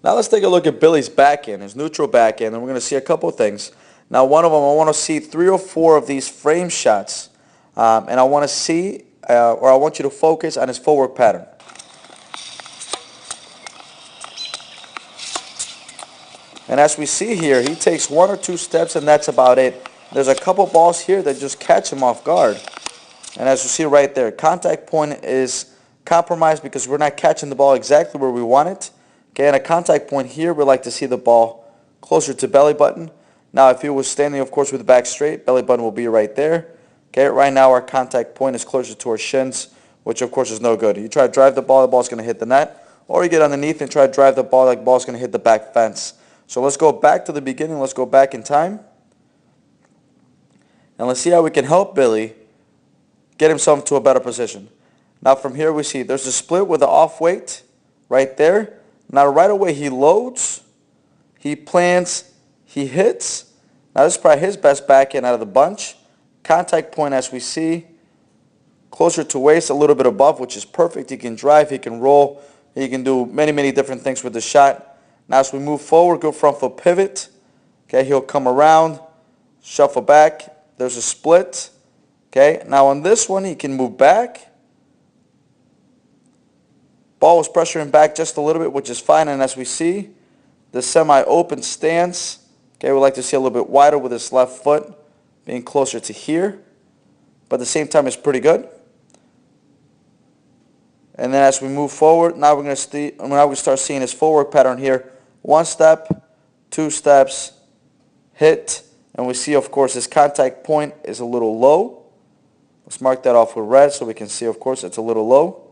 Now let's take a look at Billy's backhand, his neutral backhand, and we're going to see a couple of things. Now one of them, I want to see 3 or 4 of these frame shots, and I want to see, or I want you to focus on his footwork pattern. And as we see here, he takes 1 or 2 steps and that's about it. There's a couple balls here that just catch him off guard. And as you see right there, contact point is compromised because we're not catching the ball exactly where we want it. Okay, and a contact point here, we like to see the ball closer to belly button. Now if he was standing, of course, with the back straight, belly button will be right there. Okay, right now our contact point is closer to our shins, which of course is no good. You try to drive the ball's going to hit the net, or you get underneath and try to drive the ball, like the ball's going to hit the back fence. So let's go back to the beginning. Let's go back in time. And let's see how we can help Billy get himself to a better position. Now from here we see there's a split with the off weight right there. Now right away he loads, he plants, he hits. Now this is probably his best backhand out of the bunch. Contact point, as we see, closer to waist, a little bit above, which is perfect. He can drive, he can roll, he can do many different things with the shot. Now as we move forward, go front foot pivot. Okay, he'll come around, shuffle back. There's a split. Okay, now on this one, he can move back. Ball was pressuring back just a little bit, which is fine. And as we see, the semi-open stance. Okay, we like to see a little bit wider with his left foot being closer to here. But at the same time, it's pretty good. And then as we move forward, now we're going to start seeing his footwork pattern here. 1 step, 2 steps, hit, and we see, of course, his contact point is a little low. Let's mark that off with red so we can see, of course, it's a little low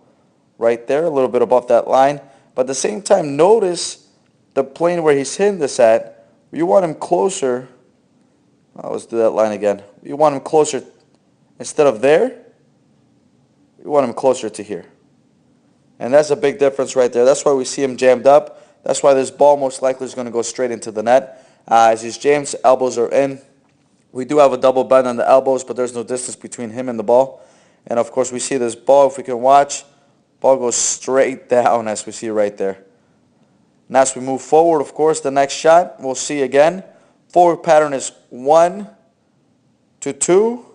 right there, a little bit above that line. But at the same time, notice the plane where he's hitting this at. You want him closer. Let's do that line again. You want him closer, instead of there, you want him closer to here. And that's a big difference right there. That's why we see him jammed up. That's why this ball most likely is going to go straight into the net. As he's jammed, elbows are in. We do have a double bend on the elbows, but there's no distance between him and the ball. And of course we see this ball, if we can watch, ball goes straight down as we see right there. Now as we move forward, of course, the next shot, we'll see again. Forward pattern is 1 to 2.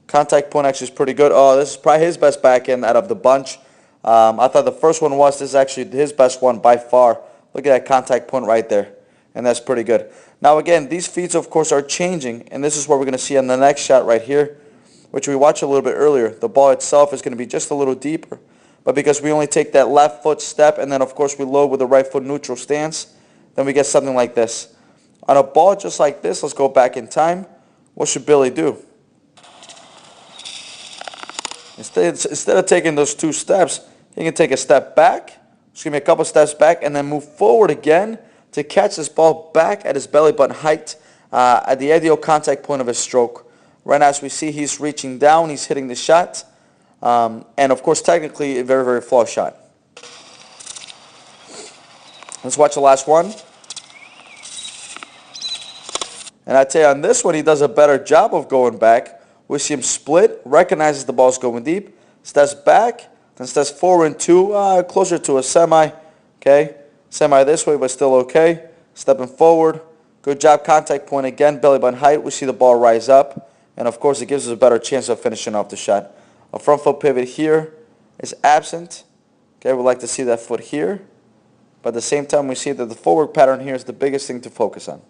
Contact point actually is pretty good. Oh, this is probably his best backhand out of the bunch. I thought the first one was. This is actually his best one by far. Look at that contact point right there. And that's pretty good. Now again, these feeds of course are changing. And this is what we're going to see on the next shot right here, which we watched a little bit earlier. The ball itself is going to be just a little deeper. But because we only take that left foot step and then of course we load with the right foot neutral stance, then we get something like this. On a ball just like this, let's go back in time. What should Billy do? Instead of taking those 2 steps, he can take a step back, excuse me, a couple steps back, and then move forward again to catch this ball back at his belly button height at the ideal contact point of his stroke. Right now, as we see, he's reaching down, he's hitting the shot, and of course, technically, a very flawed shot. Let's watch the last one. And I tell you, on this one, he does a better job of going back. We see him split, recognizes the ball's going deep, steps back, then steps forward to closer to a semi. Okay, semi this way, but still okay. Stepping forward, good job. Contact point again, belly button height. We see the ball rise up, and of course, it gives us a better chance of finishing off the shot. A front foot pivot here is absent. Okay, we'd like to see that foot here, but at the same time, we see that the forward pattern here is the biggest thing to focus on.